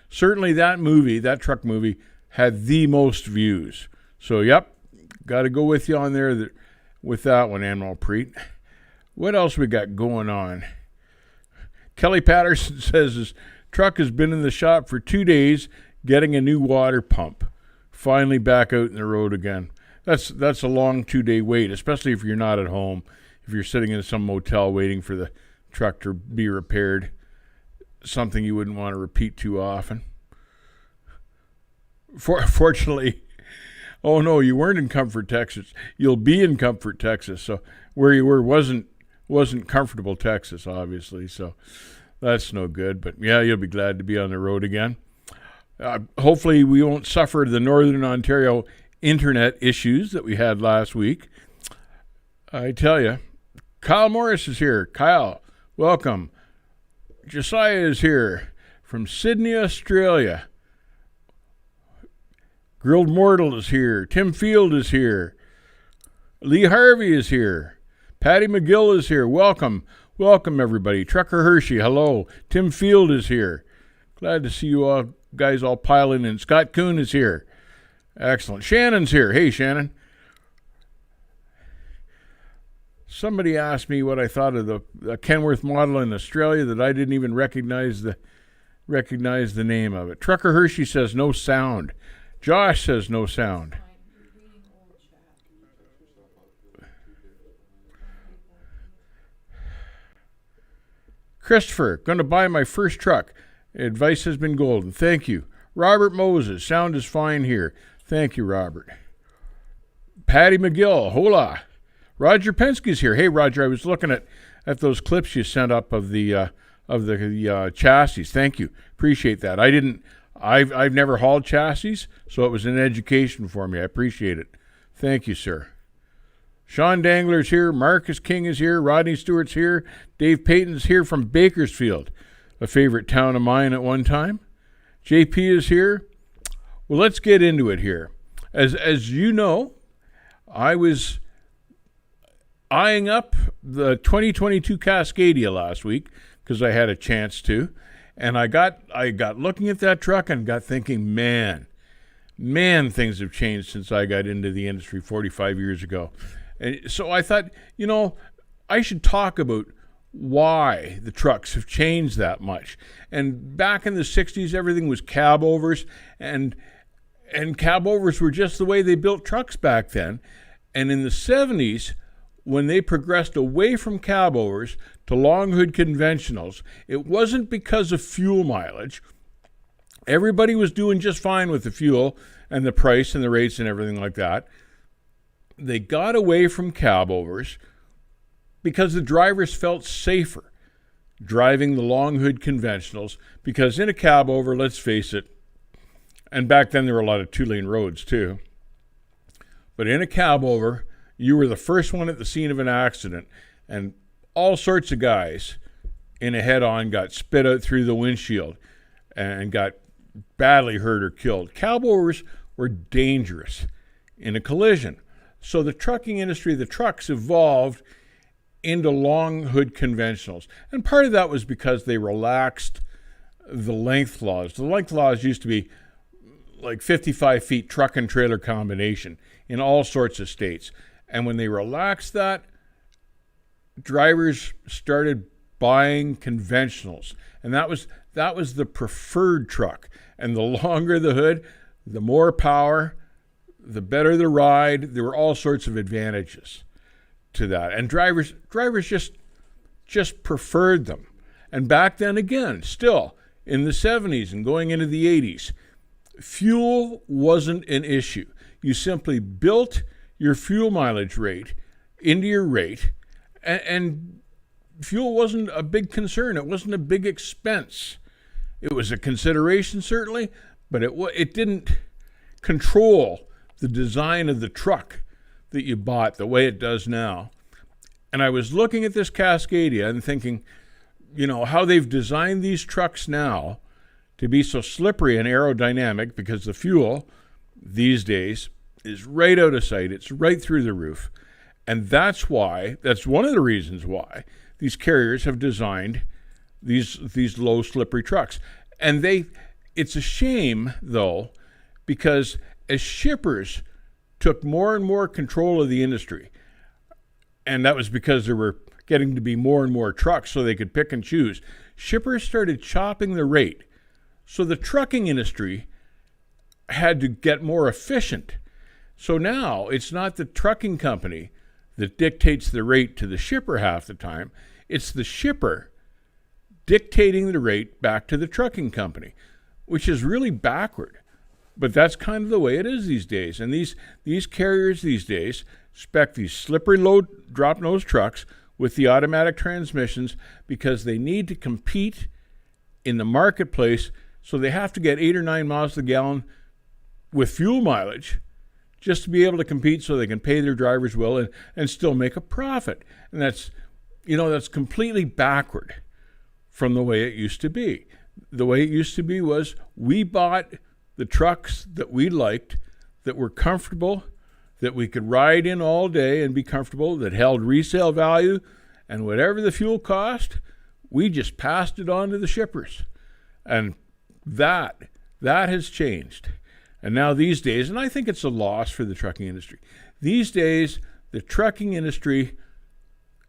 certainly that movie, that truck movie, had the most views. So, yep, got to go with you on there with that one, Admiral Preet. What else we got going on? Kelly Patterson says his truck has been in the shop for 2 days getting a new water pump. Finally back out in the road again. That's a long 2-day wait, especially if you're not at home. If you're sitting in some motel waiting for the truck to be repaired. Something you wouldn't want to repeat too often. Fortunately, oh no, you weren't in Comfort, Texas. You'll be in Comfort, Texas. So where you were wasn't comfortable Texas, obviously. So that's no good. But yeah, you'll be glad to be on the road again. Hopefully we won't suffer the Northern Ontario internet issues that we had last week. I tell you, Kyle Morris is here. Kyle, welcome. Josiah is here from Sydney, Australia. Grilled Mortal is here. Tim Field is here. Lee Harvey is here. Patty McGill is here. Welcome. Welcome, everybody. Trucker Hershey, hello. Tim Field is here. Glad to see you all guys all piling in. Scott Kuhn is here. Excellent. Shannon's here. Hey, Shannon. Somebody asked me what I thought of the Kenworth model in Australia that I didn't even recognize the name of it. Trucker Hershey says no sound. Josh says no sound. Christopher, going to buy my first truck. Advice has been golden. Thank you. Robert Moses, sound is fine here. Thank you, Robert. Patty McGill, hola. Roger Penske's here. Hey, Roger, I was looking at those clips you sent up of the chassis. Thank you. Appreciate that. I've never hauled chassis, so it was an education for me. I appreciate it. Thank you, sir. Sean Dangler's here. Marcus King is here. Rodney Stewart's here. Dave Payton's here from Bakersfield, a favorite town of mine at one time. JP is here. Well, let's get into it here. As you know, I was eyeing up the 2022 Cascadia last week because I had a chance to, and I got looking at that truck and got thinking, man, things have changed since I got into the industry 45 years ago. And so I thought, I should talk about why the trucks have changed that much. And back in the 60s, everything was cab overs, and cab overs were just the way they built trucks back then. And in the 70s, when they progressed away from cab overs to long hood conventionals, it wasn't because of fuel mileage. Everybody was doing just fine with the fuel and the price and the rates and everything like that. They got away from cab overs because the drivers felt safer driving the long hood conventionals, because in a cab over, let's face it, and back then there were a lot of 2-lane roads too, but in a cab over, you were the first one at the scene of an accident, and all sorts of guys in a head-on got spit out through the windshield and got badly hurt or killed. Cab overs were dangerous in a collision. So the trucking industry, the trucks evolved into long hood conventionals. And part of that was because they relaxed the length laws. The length laws used to be like 55 feet truck and trailer combination in all sorts of states. And when they relaxed that, drivers started buying conventionals. And that was the preferred truck. And the longer the hood, the more power, the better the ride. There were all sorts of advantages to that. And drivers just preferred them. And back then again, still in the 70s and going into the 80s, fuel wasn't an issue. You simply built your fuel mileage rate into your rate, and fuel wasn't a big concern. It wasn't a big expense. It was a consideration, certainly, but it didn't control the design of the truck that you bought the way it does now. And I was looking at this Cascadia and thinking, how they've designed these trucks now to be so slippery and aerodynamic, because the fuel these days is right out of sight. It's right through the roof. And that's one of the reasons why these carriers have designed these low slippery trucks. And it's a shame, though, because as shippers took more and more control of the industry, and that was because there were getting to be more and more trucks so they could pick and choose, shippers started chopping the rate. So the trucking industry had to get more efficient. So now it's not the trucking company that dictates the rate to the shipper half the time. It's the shipper dictating the rate back to the trucking company, which is really backward. But that's kind of the way it is these days. And these carriers these days spec these slippery low drop nose trucks with the automatic transmissions because they need to compete in the marketplace. So they have to get 8 or 9 miles to the gallon with fuel mileage just to be able to compete so they can pay their drivers well and still make a profit. And that's completely backward from the way it used to be. The way it used to be was we bought the trucks that we liked, that were comfortable, that we could ride in all day and be comfortable, that held resale value, and whatever the fuel cost, we just passed it on to the shippers. And that has changed. And now these days, and I think it's a loss for the trucking industry, these days the trucking industry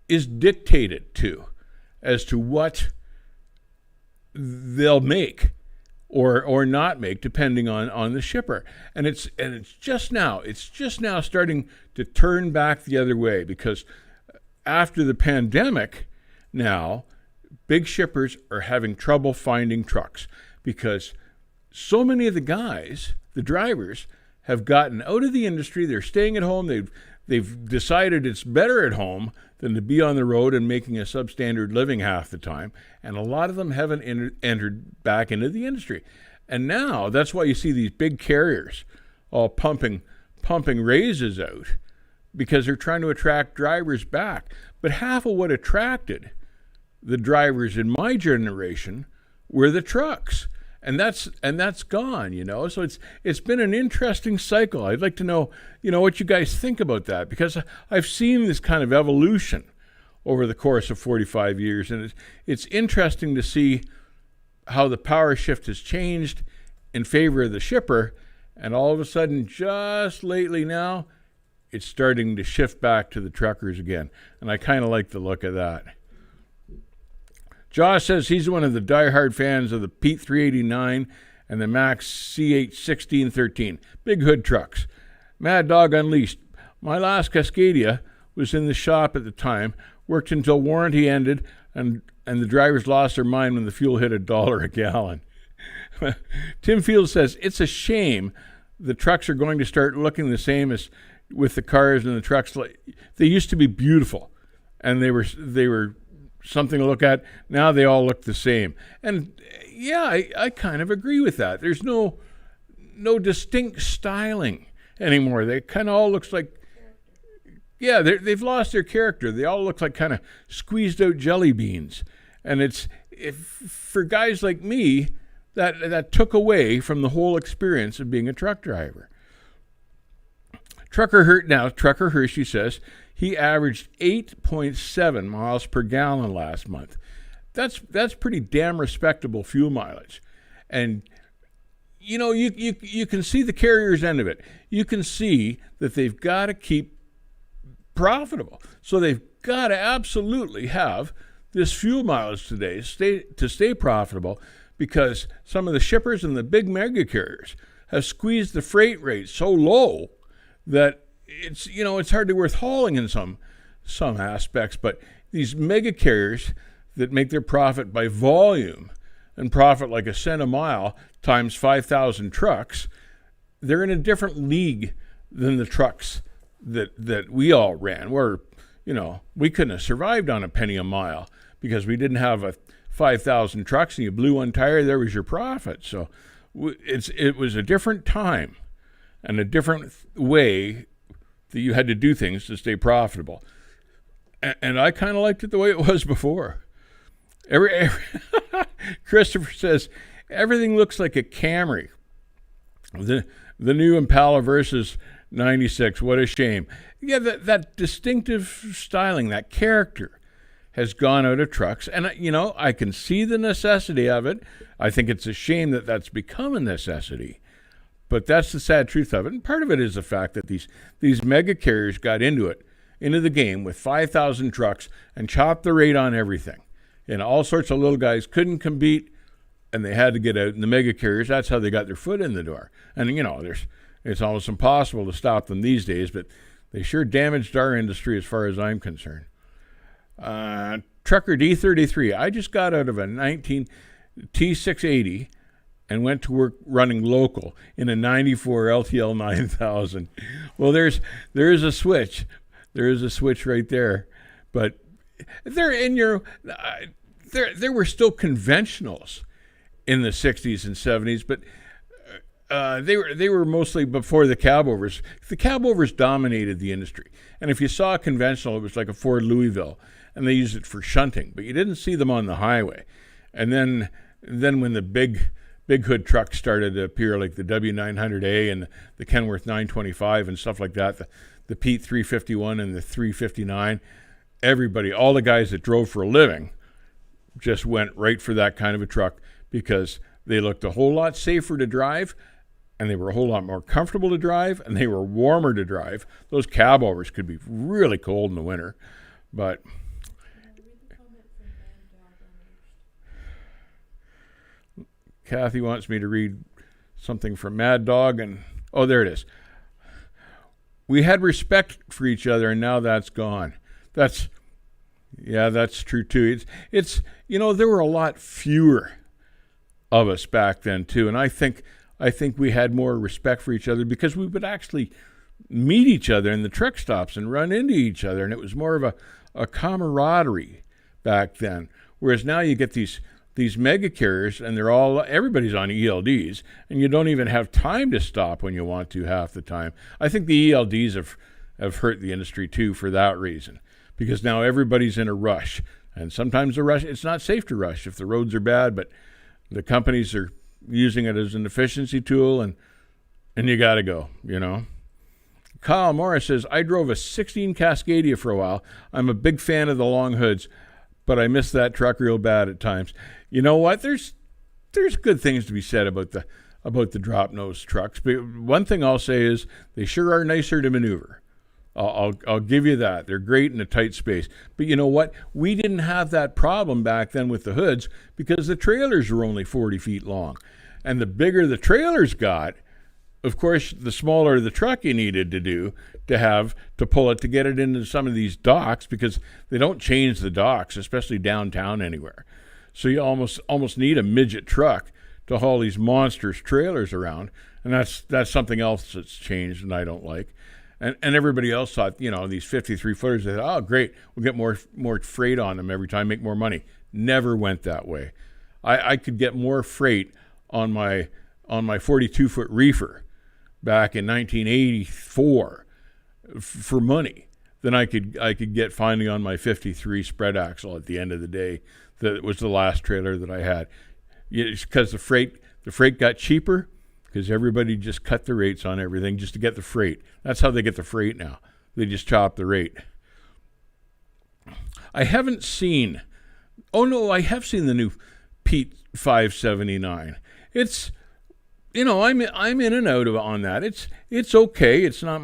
is dictated to as to what they'll make or not make, depending on the shipper. And it's just now starting to turn back the other way, because after the pandemic, now big shippers are having trouble finding trucks because so many of the guys, the drivers, have gotten out of the industry. They're staying at home. They've decided it's better at home than to be on the road and making a substandard living half the time. And a lot of them haven't entered back into the industry. And now that's why you see these big carriers all pumping raises out, because they're trying to attract drivers back. But half of what attracted the drivers in my generation were the trucks. And that's gone, So it's been an interesting cycle. I'd like to know, what you guys think about that, because I've seen this kind of evolution over the course of 45 years, and it's interesting to see how the power shift has changed in favor of the shipper, and all of a sudden, just lately now, it's starting to shift back to the truckers again, and I kind of like the look of that. Josh says he's one of the diehard fans of the Pete 389 and the Max CH 1613. Big hood trucks. Mad Dog Unleashed. My last Cascadia was in the shop at the time, worked until warranty ended, and the drivers lost their mind when the fuel hit $1 a gallon. Tim Field says it's a shame the trucks are going to start looking the same as with the cars and the trucks. They used to be beautiful, and they were something to look at. Now they all look the same. And yeah, I kind of agree with that. There's no distinct styling anymore. They kind of all looks like, yeah, they've lost their character. They all look like kind of squeezed out jelly beans. And for guys like me, that took away from the whole experience of being a truck driver. Trucker Hershey says he averaged 8.7 miles per gallon last month. That's pretty damn respectable fuel mileage. And you can see the carrier's end of it. You can see that they've got to keep profitable. So they've got to absolutely have this fuel mileage today to stay profitable, because some of the shippers and the big mega carriers have squeezed the freight rate so low that it's hardly worth hauling in some aspects. But these mega carriers that make their profit by volume and profit like a cent a mile times 5,000 trucks, they're in a different league than the trucks that we all ran, where we couldn't have survived on a penny a mile because we didn't have 5,000 trucks, and you blew one tire, there was your profit. So it was a different time and a different way that you had to do things to stay profitable. And I kind of liked it the way it was before. Christopher says, everything looks like a Camry. The new Impala versus 96, what a shame. Yeah, that distinctive styling, that character has gone out of trucks. And, I can see the necessity of it. I think it's a shame that that's become a necessity. But that's the sad truth of it. And part of it is the fact that these mega carriers got into the game with 5,000 trucks and chopped the rate on everything. And all sorts of little guys couldn't compete, and they had to get out. And the mega carriers, that's how they got their foot in the door. And, it's almost impossible to stop them these days, but they sure damaged our industry as far as I'm concerned. Trucker D33, I just got out of a 19 T680 and went to work running local in a 94 LTL 9000. Well, there is a switch. There is a switch right there. But there were still conventionals in the 60s and 70s, but they were mostly before the cab overs. The cab overs dominated the industry. And if you saw a conventional, it was like a Ford Louisville, and they used it for shunting, but you didn't see them on the highway. And then when the big hood trucks started to appear, like the W900A and the Kenworth 925 and stuff like that, the Pete 351 and the 359, everybody, all the guys that drove for a living just went right for that kind of a truck because they looked a whole lot safer to drive, and they were a whole lot more comfortable to drive, and they were warmer to drive. Those cab overs could be really cold in the winter, but Kathy wants me to read something from Mad Dog, and there it is. We had respect for each other, and now that's gone. That's true too. It's there were a lot fewer of us back then too, and I think we had more respect for each other because we would actually meet each other in the truck stops and run into each other, and it was more of a camaraderie back then. Whereas now you get these mega carriers, and everybody's on ELDs, and you don't even have time to stop when you want to half the time. I think the ELDs have hurt the industry too for that reason, because now everybody's in a rush, and sometimes the rush, it's not safe to rush if the roads are bad, but the companies are using it as an efficiency tool, and you got to go, Kyle Morris says, I drove a 16 Cascadia for a while. I'm a big fan of the long hoods, but I miss that truck real bad at times. You know what? There's good things to be said about the drop nose trucks. But one thing I'll say is they sure are nicer to maneuver. I'll give you that. They're great in a tight space. But you know what? We didn't have that problem back then with the hoods because the trailers were only 40 feet long. And the bigger the trailers got, of course, the smaller the truck you needed to pull it to get it into some of these docks, because they don't change the docks, especially downtown anywhere. So you almost need a midget truck to haul these monstrous trailers around, and that's something else that's changed and I don't like. And everybody else thought, these 53 footers, they thought, oh great, we'll get more freight on them every time, make more money. Never went that way. I could get more freight on my 42-foot reefer back in 1984 for money than I could get finally on my 53 spread axle at the end of the day. That was the last trailer that I had. Because the freight got cheaper, because everybody just cut the rates on everything just to get the freight. That's how they get the freight now. They just chop the rate. I haven't seen. Oh no, I have seen the new Pete 579. It's, I'm in and out on that. It's okay. It's not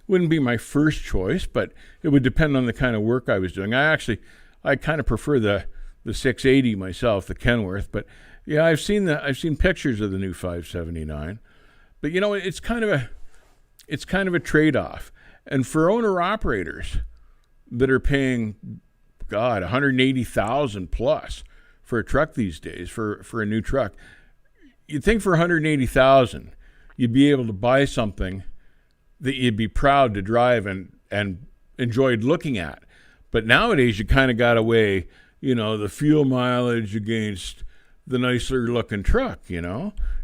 wouldn't be my first choice, but it would depend on the kind of work I was doing. I kind of prefer the 680 myself, the Kenworth, but yeah, I've seen pictures of the new 579. But it's kind of a trade-off. And for owner operators that are paying $180,000 plus for a truck these days, for a new truck, you'd think for $180,000 you'd be able to buy something that you'd be proud to drive and enjoyed looking at. But nowadays you kind of got to weigh, the fuel mileage against the nicer looking truck.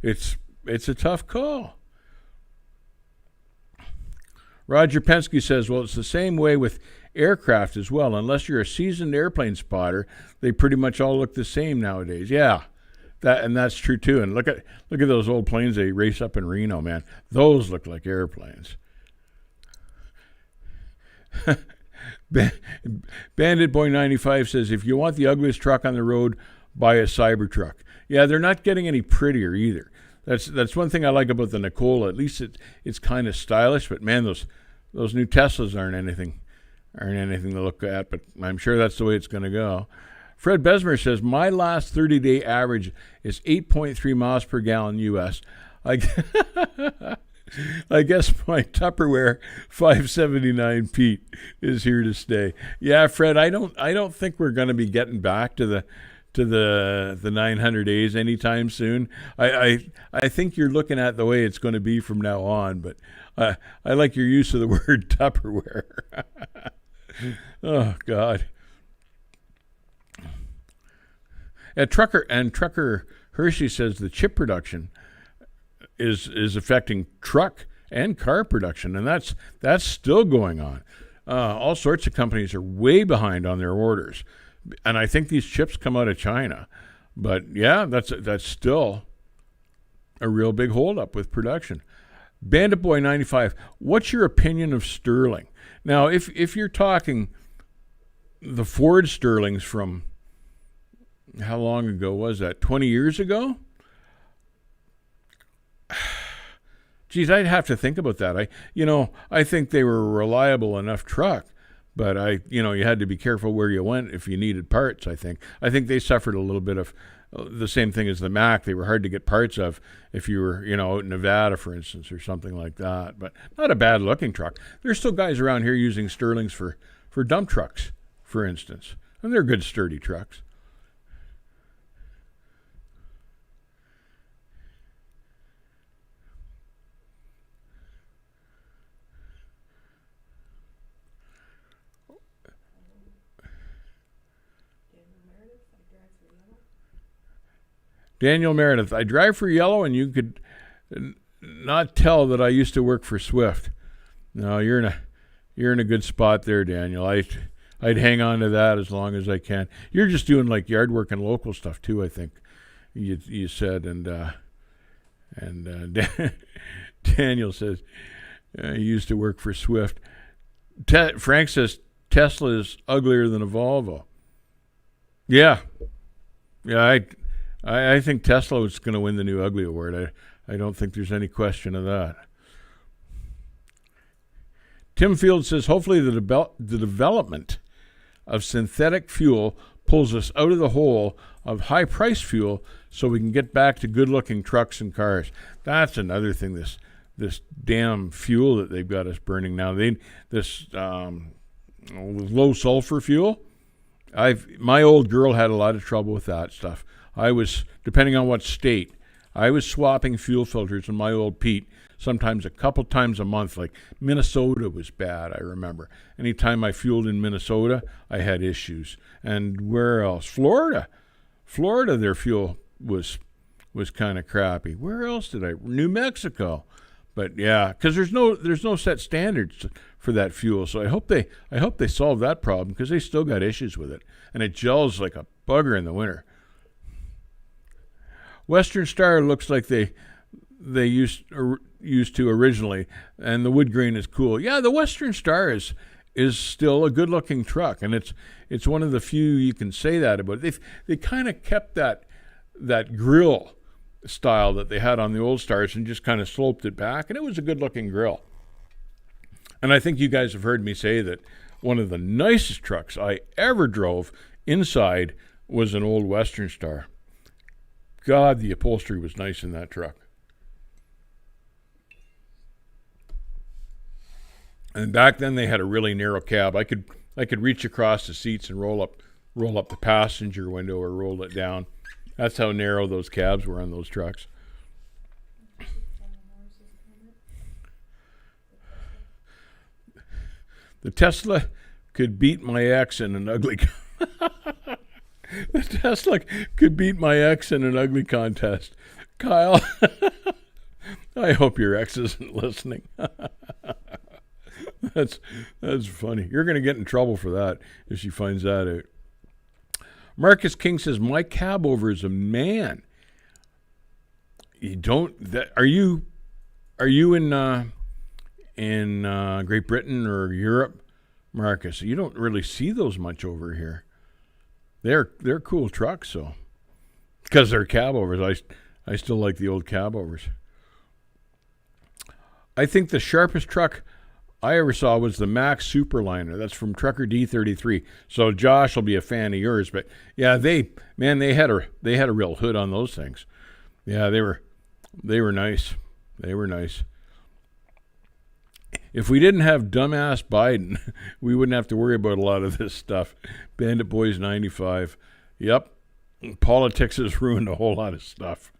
It's a tough call. Roger Penske says, well, it's the same way with aircraft as well. Unless you're a seasoned airplane spotter, they pretty much all look the same nowadays. Yeah, that's true too. And look at those old planes they race up in Reno, man. Those look like airplanes. Bandit Boy 95 says, if you want the ugliest truck on the road, buy a Cybertruck. Yeah, they're not getting any prettier either. That's one thing I like about the Nikola. At least it's kind of stylish, but man, those new Teslas aren't anything to look at. But I'm sure that's the way it's going to go. Fred Besmer says, my last 30-day average is 8.3 miles per gallon U.S. I guess my Tupperware 579 Pete is here to stay. Yeah, Fred, I don't think we're going to be getting back to the 900 days anytime soon. I think you're looking at the way it's going to be from now on, but I like your use of the word Tupperware. Oh God. Trucker Hershey says the chip production is affecting truck and car production, and that's still going on. All sorts of companies are way behind on their orders, and I think these chips come out of China. But yeah, that's still a real big holdup with production. Bandit Boy 95, what's your opinion of Sterling? Now, if you're talking the Ford Sterlings from how long ago was that? 20 years ago? Geez, I'd have to think about that. I think they were a reliable enough truck, but you had to be careful where you went if you needed parts. I think they suffered a little bit of the same thing as the Mack. They were hard to get parts of if you were, out in Nevada, for instance, or something like that. But not a bad looking truck. There's still guys around here using Sterlings for dump trucks, for instance, and they're good, sturdy trucks. Daniel Meredith, I drive for Yellow, and you could not tell that I used to work for Swift. No, you're in a good spot there, Daniel. I'd hang on to that as long as I can. You're just doing like yard work and local stuff too, I think you said, and Daniel says he used to work for Swift. Frank says Tesla is uglier than a Volvo. Yeah. I think Tesla is going to win the new Ugly Award. I don't think there's any question of that. Tim Field says, hopefully the development of synthetic fuel pulls us out of the hole of high-priced fuel so we can get back to good-looking trucks and cars. That's another thing, this damn fuel that they've got us burning now. This low-sulfur fuel, my old girl had a lot of trouble with that stuff. I was, depending on what state, I was swapping fuel filters in my old Pete sometimes a couple times a month. Like Minnesota was bad, I remember. Anytime I fueled in Minnesota, I had issues. And where else? Florida, their fuel was kind of crappy. Where else New Mexico. But yeah, because there's no set standards for that fuel. So I hope they solve that problem, because they still got issues with it, and it gels like a bugger in the winter. Western Star looks like they used to originally, and the wood grain is cool. Yeah, the Western Star is still a good-looking truck, and it's one of the few you can say that about. They kind of kept that grill style that they had on the old Stars and just kind of sloped it back, and it was a good-looking grill. And I think you guys have heard me say that one of the nicest trucks I ever drove inside was an old Western Star. God, the upholstery was nice in that truck. And back then they had a really narrow cab. I could reach across the seats and roll up the passenger window or roll it down. That's how narrow those cabs were on those trucks. The Tesla could beat my ex in an ugly The Tesla could beat my ex in an ugly contest. Kyle, I hope your ex isn't listening. That's funny. You're going to get in trouble for that if she finds that out. Marcus King says, my cab over is a man. You don't. Are you in Great Britain or Europe Marcus. You don't really see those much over here. They're cool trucks, so because they're cab overs. I still like the old cab overs. I think the sharpest truck I ever saw was the Max Superliner. That's from Trucker D33. So Josh will be a fan of yours, but yeah, they had a real hood on those things. Yeah, they were nice. They were nice. If we didn't have dumbass Biden, we wouldn't have to worry about a lot of this stuff. Bandit Boys 95. Yep. Politics has ruined a whole lot of stuff.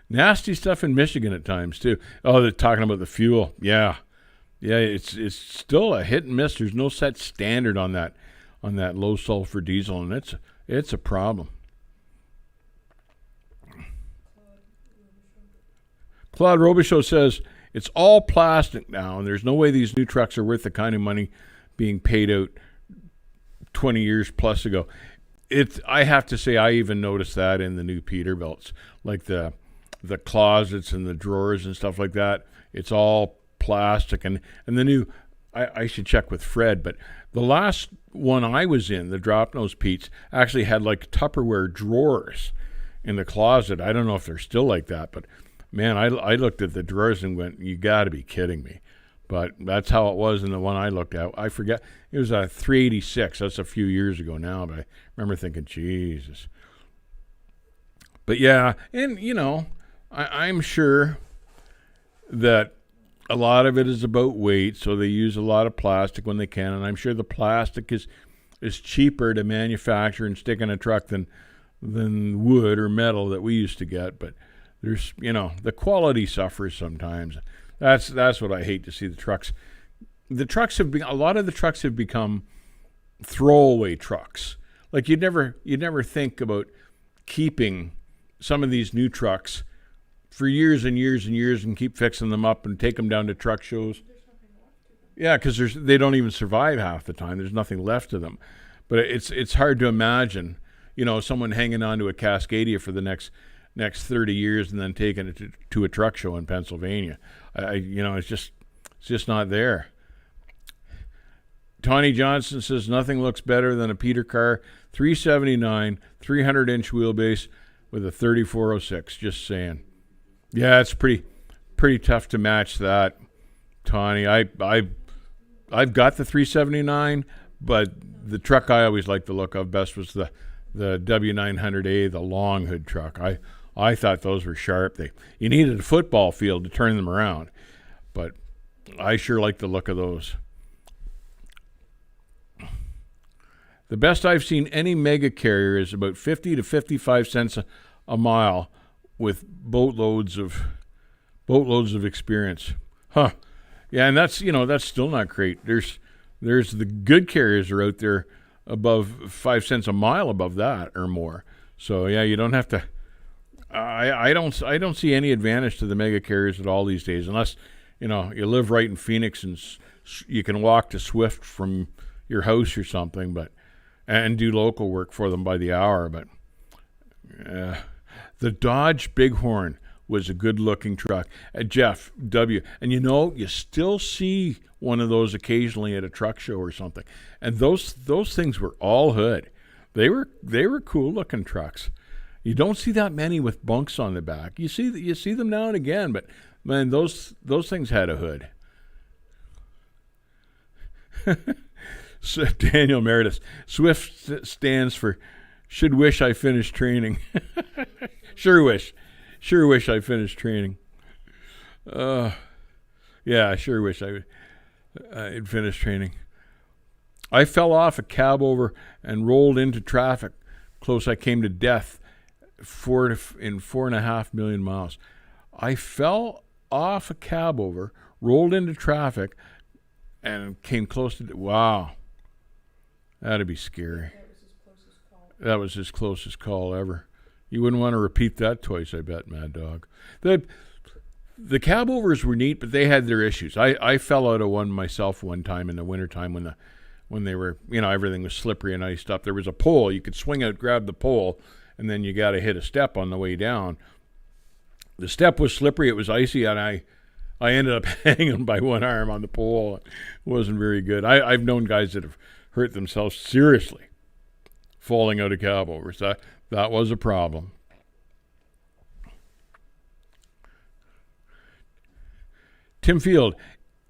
Nasty stuff in Michigan at times, too. Oh, they're talking about the fuel. Yeah. Yeah, it's still a hit and miss. There's no set standard on that low sulfur diesel, and it's a problem. Claude Robichaud says, it's all plastic now, and there's no way these new trucks are worth the kind of money being paid out 20 years plus ago. I have to say, I even noticed that in the new Peterbilts, like the closets and the drawers and stuff like that. It's all plastic, and the new, I should check with Fred, but the last one I was in, the Drop Nose Pete's, actually had like Tupperware drawers in the closet. I don't know if they're still like that, but man, I looked at the drawers and went, you got to be kidding me. But that's how it was in the one I looked at. I forget. It was a 386. That's a few years ago now, but I remember thinking, Jesus. But yeah, and, I'm sure that a lot of it is about weight, so they use a lot of plastic when they can, and I'm sure the plastic is cheaper to manufacture and stick in a truck than wood or metal that we used to get, but there's, the quality suffers sometimes. That's what I hate to see. A lot of the trucks have become throwaway trucks. Like you'd never think about keeping some of these new trucks for years and years and years and keep fixing them up and take them down to truck shows. Yeah, because they don't even survive half the time. There's nothing left of them. But it's hard to imagine, someone hanging on to a Cascadia for the next 30 years and then taking it to a truck show in Pennsylvania. It's just not there. Tawny Johnson says nothing looks better than a Peter Carr 379 300-inch wheelbase with a 3406. Just saying. Yeah, it's pretty tough to match that, Tawny. I've got the 379, but the truck I always liked the look of best was the W900A, the long hood truck. I thought those were sharp. You needed a football field to turn them around, but I sure like the look of those. The best I've seen any mega carrier is about 50 to 55 cents a mile with boatloads of experience. Huh. Yeah, and that's still not great. There's the good carriers are out there above 5 cents a mile above that or more. So yeah, you don't have to. I don't see any advantage to the mega carriers at all these days, unless you live right in Phoenix and you can walk to Swift from your house or something, and do local work for them by the hour. But the Dodge Bighorn was a good-looking truck. Jeff W. And you still see one of those occasionally at a truck show or something. And those things were all hood. They were cool-looking trucks. You don't see that many with bunks on the back. You see them now and again, but man, those things had a hood. So Daniel Meredith, SWIFT stands for should wish I finished training. Sure wish I finished training. Yeah, I sure wish I'd finished training. I fell off a cab over and rolled into traffic. Close I came to death in 4.5 million miles. I fell off a cab over, rolled into traffic, and came close to wow. That'd be scary. That was his closest call ever. You wouldn't want to repeat that twice, I bet, Mad Dog. The cab overs were neat, but they had their issues. I fell out of one myself one time in the wintertime when they were, everything was slippery and iced up. There was a pole. You could swing out, grab the pole, and then you got to hit a step on the way down. The step was slippery. It was icy, and I ended up hanging by one arm on the pole. It wasn't very good. I've known guys that have hurt themselves seriously falling out of cab overs. That was a problem. Tim Field,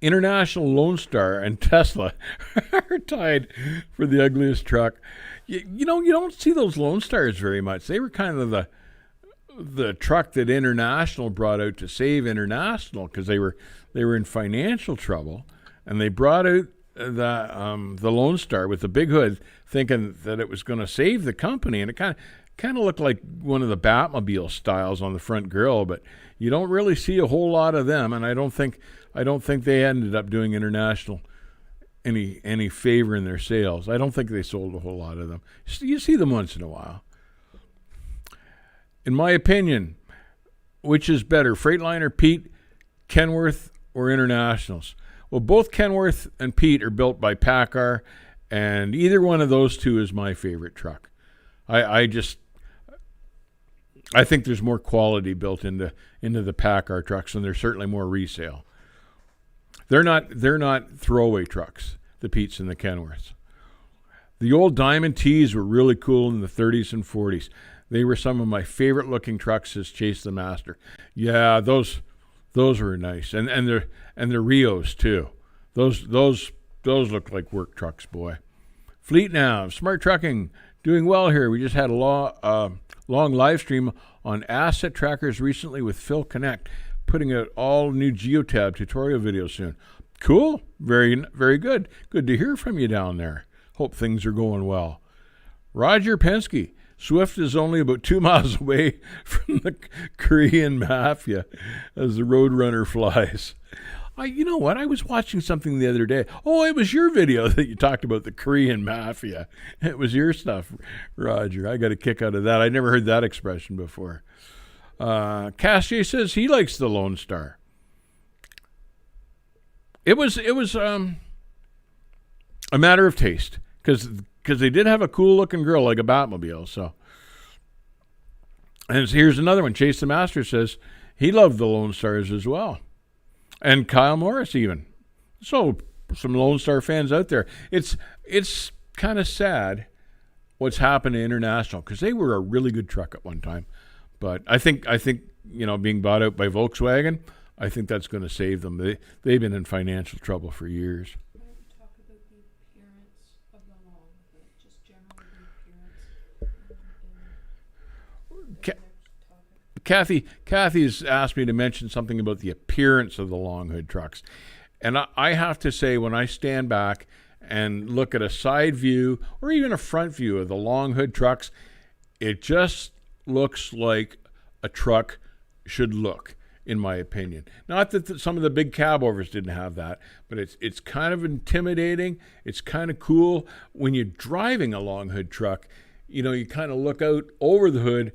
International Lone Star and Tesla are tied for the ugliest truck. You don't see those Lone Stars very much. They were kind of the truck that International brought out to save International because they were in financial trouble, and they brought out the Lone Star with the big hood, thinking that it was going to save the company, and it kind of looked like one of the Batmobile styles on the front grille, but you don't really see a whole lot of them, and I don't think they ended up doing International any favor in their sales. I don't think they sold a whole lot of them. You see them once in a while. In my opinion, which is better, Freightliner, Pete, Kenworth, or Internationals? Well, both Kenworth and Pete are built by PACCAR, and either one of those two is my favorite truck. I think there's more quality built into the PACCAR trucks, and there's certainly more resale. They're not throwaway trucks, the Petes and the Kenworths. The old Diamond T's were really cool in the 30s and 40s. They were some of my favorite looking trucks as Chase the Master. Yeah, those were nice, and the Rios too. Those look like work trucks, boy. Fleet Nav, Smart Trucking, doing well here. We just had a long live stream on asset trackers recently with Phil Connect, putting out all new Geotab tutorial videos soon. Cool, very very good. Good to hear from you down there. Hope things are going well. Roger Penske. Swift is only about 2 miles away from the Korean Mafia as the Roadrunner flies. You know what? I was watching something the other day. Oh, it was your video that you talked about the Korean Mafia. It was your stuff, Roger. I got a kick out of that. I never heard that expression before. Cassier says he likes the Lone Star. It was a matter of taste because they did have a cool-looking girl like a Batmobile. So, and here's another one. Chase the Master says he loved the Lone Stars as well. And Kyle Morris even. So, some Lone Star fans out there. It's kind of sad what's happened to International because they were a really good truck at one time. But I think being bought out by Volkswagen, I think that's going to save them. They've been in financial trouble for years. Kathy's asked me to mention something about the appearance of the long hood trucks. And I have to say, when I stand back and look at a side view or even a front view of the long hood trucks, it just looks like a truck should look, in my opinion. Not that some of the big cab overs didn't have that, but it's kind of intimidating. It's kind of cool. When you're driving a long hood truck, you kind of look out over the hood,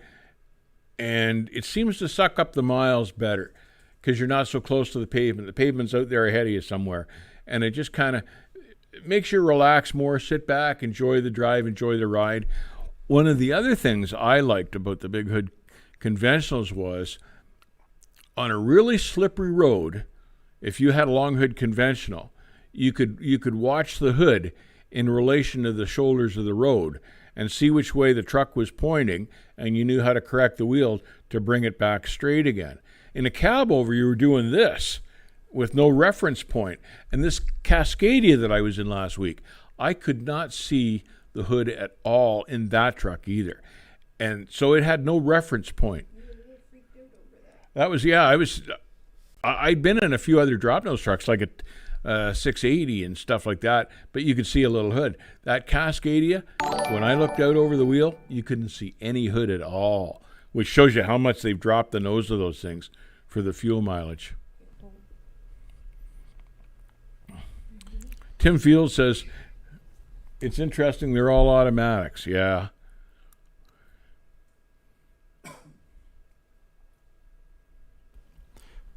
and it seems to suck up the miles better because you're not so close to the pavement. The pavement's out there ahead of you somewhere, and it just kind of makes you relax more, sit back, enjoy the drive, enjoy the ride. One of the other things I liked about the big hood conventionals was on a really slippery road, if you had a long hood conventional, you could watch the hood in relation to the shoulders of the road and see which way the truck was pointing, and you knew how to correct the wheel to bring it back straight again. In a cab over, you were doing this with no reference point. And this Cascadia that I was in last week, I could not see the hood at all in that truck either. And so it had no reference point. I'd been in a few other drop nose trucks, like a 680 and stuff like that, but you could see a little hood. That Cascadia, when I looked out over the wheel, you couldn't see any hood at all, which shows you how much they've dropped the nose of those things for the fuel mileage. Tim Field says, it's interesting, they're all automatics. Yeah.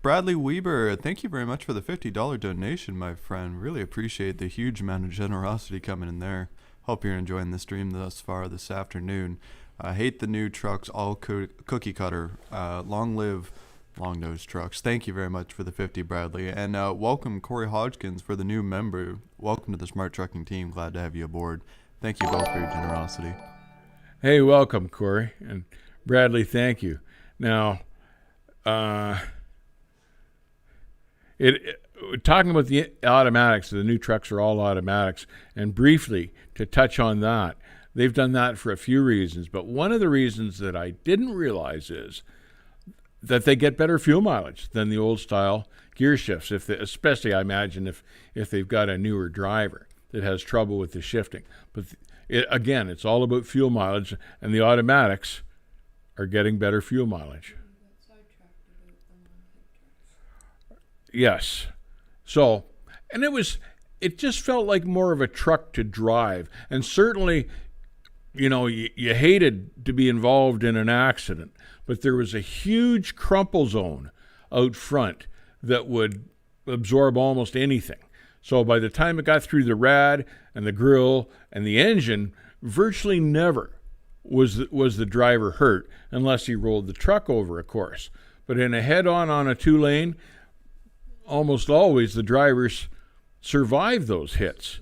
Bradley Weber, thank you very much for the $50 donation, my friend. Really appreciate the huge amount of generosity coming in there. Hope you're enjoying the stream thus far this afternoon. I hate the new trucks, all cookie cutter. Long live long nose trucks. Thank you very much for the 50, Bradley. And welcome, Corey Hodgkins, for the new member. Welcome to the Smart Trucking team. Glad to have you aboard. Thank you both for your generosity. Hey, welcome, Corey. And Bradley, thank you. Now, talking about the automatics, the new trucks are all automatics. And briefly, to touch on that, they've done that for a few reasons. But one of the reasons that I didn't realize is that they get better fuel mileage than the old style gear shifts, especially I imagine if they've got a newer driver that has trouble with the shifting. But again, it's all about fuel mileage, and the automatics are getting better fuel mileage. Yes. So, and it just felt like more of a truck to drive. And certainly, you hated to be involved in an accident, but there was a huge crumple zone out front that would absorb almost anything. So by the time it got through the rad and the grill and the engine, virtually never was the driver hurt, unless he rolled the truck over, of course. But in a head-on a 2-lane, almost always the drivers survive those hits.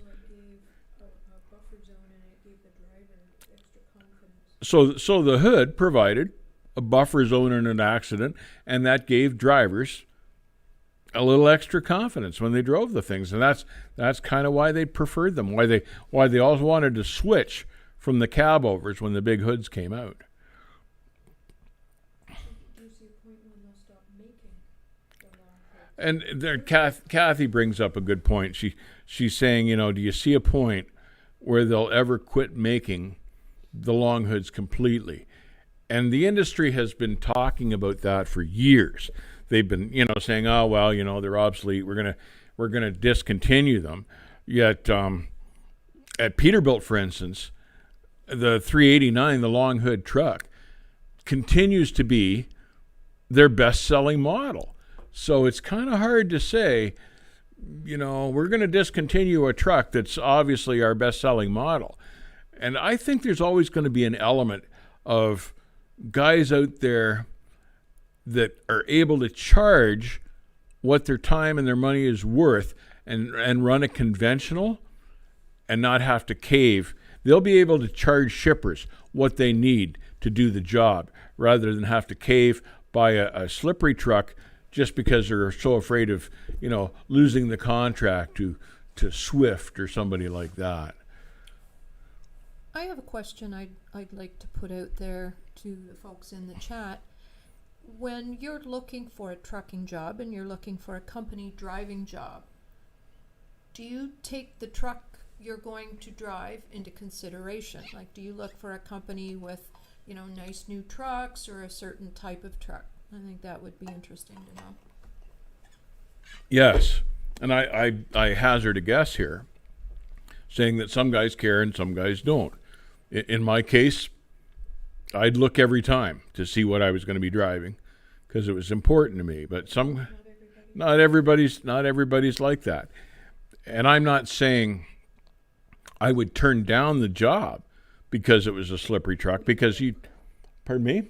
So the hood provided a buffer zone in an accident, and that gave drivers a little extra confidence when they drove the things, and that's kind of why they preferred them. Why they also wanted to switch from the cab overs when the big hoods came out. And there, Kathy brings up a good point. She's saying, do you see a point where they'll ever quit making the long hoods completely? And the industry has been talking about that for years. They've been, saying, oh well, they're obsolete. We're gonna discontinue them. Yet at Peterbilt, for instance, the 389, the long hood truck, continues to be their best-selling model. So it's kind of hard to say, we're going to discontinue a truck that's obviously our best-selling model. And I think there's always going to be an element of guys out there that are able to charge what their time and their money is worth and run a conventional and not have to cave. They'll be able to charge shippers what they need to do the job rather than have to cave, buy a slippery truck just because they're so afraid of, losing the contract to Swift or somebody like that. I have a question I'd like to put out there to the folks in the chat. When you're looking for a trucking job and you're looking for a company driving job, do you take the truck you're going to drive into consideration? Like, do you look for a company with, nice new trucks or a certain type of truck? I think that would be interesting to know. Yes, and I hazard a guess here, saying that some guys care and some guys don't. In my case, I'd look every time to see what I was going to be driving because it was important to me. But not everybody's like that. And I'm not saying I would turn down the job because it was a slippery truck. Because pardon me?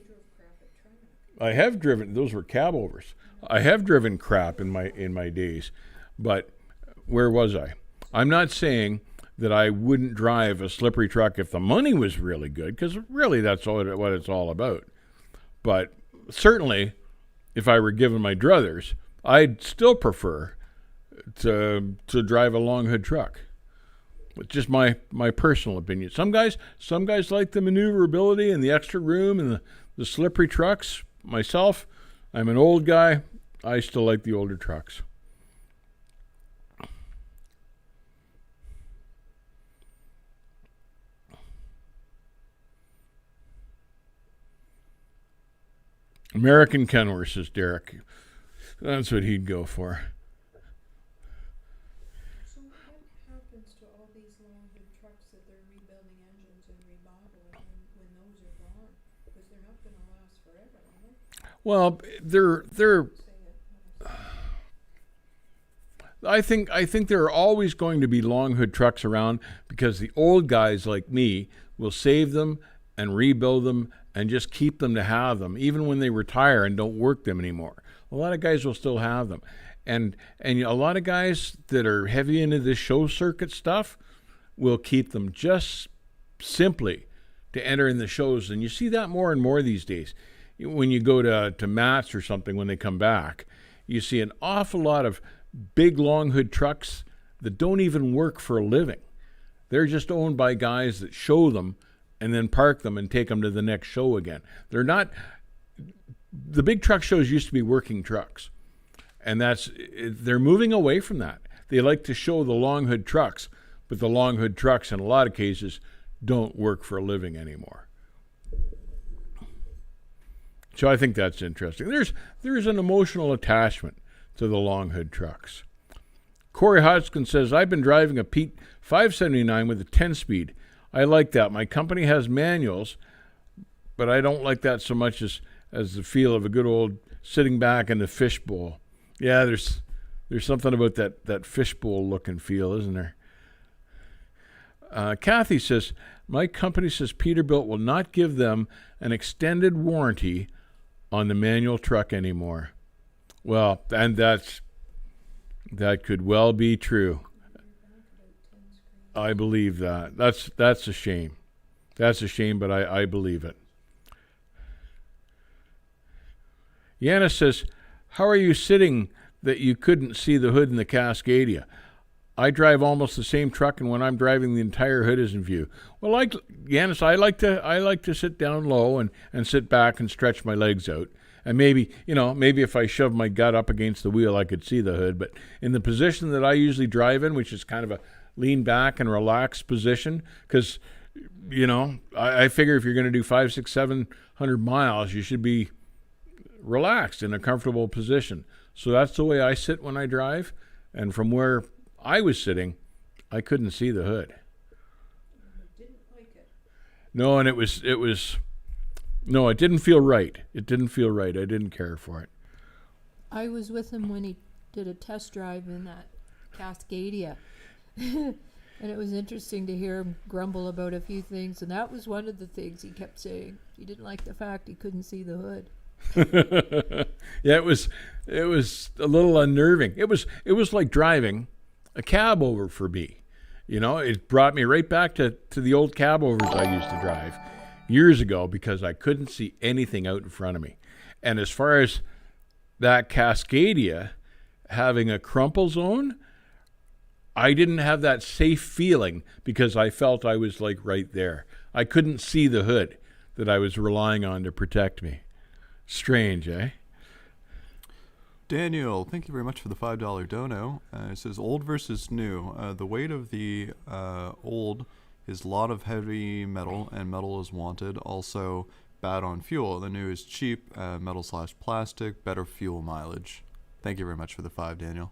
I have driven. Those were cab overs. I have driven crap in my days. But where was I? I'm not saying that I wouldn't drive a slippery truck if the money was really good, because really that's what it's all about. But certainly, if I were given my druthers, I'd still prefer to drive a long hood truck. It's just my personal opinion. Some guys like the maneuverability and the extra room and the slippery trucks. Myself, I'm an old guy. I still like the older trucks. American Kenworth, says Derek. That's what he'd go for. So what happens to all these long hood trucks that they're rebuilding engines and remodeling when those are gone? Because they're not going to last forever, are they? Well, they're I think there are always going to be long hood trucks around because the old guys like me will save them and rebuild them and just keep them to have them, even when they retire and don't work them anymore. a lot of guys will still have them. And a lot of guys that are heavy into this show circuit stuff will keep them just simply to enter in the shows. And you see that more and more these days. When you go to Matt's or something when they come back, you see an awful lot of big long hood trucks that don't even work for a living. They're just owned by guys that show them and then park them and take them to the next show again. They're not, the big truck shows used to be working trucks. And they're moving away from that. They like to show the long hood trucks, but the long hood trucks in a lot of cases don't work for a living anymore. So I think that's interesting. There's an emotional attachment to the long hood trucks. Corey Hodgkin says, I've been driving a Pete 579 with a 10-speed. I like that. My company has manuals, but I don't like that so much as the feel of a good old sitting back in the fishbowl. Yeah, there's something about that fishbowl look and feel, isn't there? Kathy says, my company says Peterbilt will not give them an extended warranty on the manual truck anymore. Well, and that could well be true. I believe that. That's a shame. That's a shame, but I believe it. Yana says, how are you sitting that you couldn't see the hood in the Cascadia? I drive almost the same truck, and when I'm driving, the entire hood is in view. Well, Yanis, I like to sit down low and sit back and stretch my legs out. And maybe if I shove my gut up against the wheel, I could see the hood. But in the position that I usually drive in, which is kind of a lean back and relaxed position, because, I figure if you're going to do 500, 600, 700 miles, you should be relaxed in a comfortable position. So that's the way I sit when I drive. And from where I was sitting, I couldn't see the hood. Didn't like it. No, and it didn't feel right. It didn't feel right. I didn't care for it. I was with him when he did a test drive in that Cascadia. And it was interesting to hear him grumble about a few things. And that was one of the things he kept saying. He didn't like the fact he couldn't see the hood. Yeah, it was a little unnerving. It was like driving a cab over for me. It brought me right back to the old cab overs I used to drive years ago because I couldn't see anything out in front of me. And as far as that Cascadia having a crumple zone, I didn't have that safe feeling because I felt I was like right there. I couldn't see the hood that I was relying on to protect me. Strange, eh? Daniel, thank you very much for the $5 dono. It says old versus new. The weight of the old is a lot of heavy metal, and metal is wanted. Also bad on fuel. The new is cheap, metal/plastic, better fuel mileage. Thank you very much for the 5, Daniel.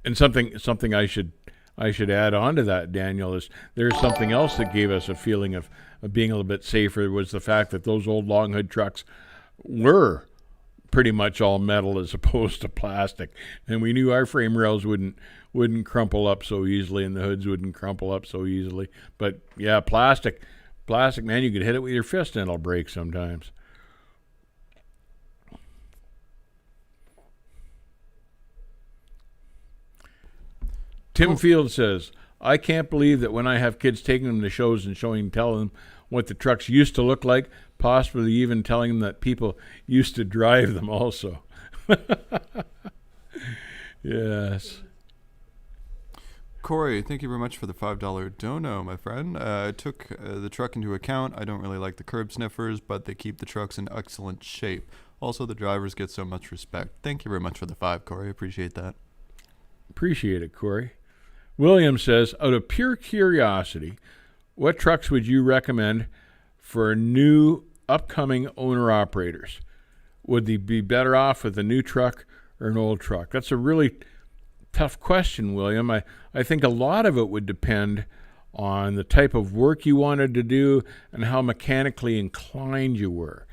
And something I should add on to that, Daniel, is there's something else that gave us a feeling of being a little bit safer was the fact that those old long hood trucks were pretty much all metal as opposed to plastic. And we knew our frame rails wouldn't crumple up so easily and the hoods wouldn't crumple up so easily. But yeah, plastic, man, you could hit it with your fist and it'll break sometimes. Tim Field says, I can't believe that when I have kids taking them to shows and telling them what the trucks used to look like, possibly even telling them that people used to drive them also. Yes. Corey, thank you very much for the $5 dono, my friend. I took the truck into account. I don't really like the curb sniffers, but they keep the trucks in excellent shape. Also, the drivers get so much respect. Thank you very much for the 5, Corey. I appreciate that. Appreciate it, Corey. William says, out of pure curiosity, what trucks would you recommend for new upcoming owner-operators? Would they be better off with a new truck or an old truck? That's a really tough question, William. I think a lot of it would depend on the type of work you wanted to do and how mechanically inclined you were.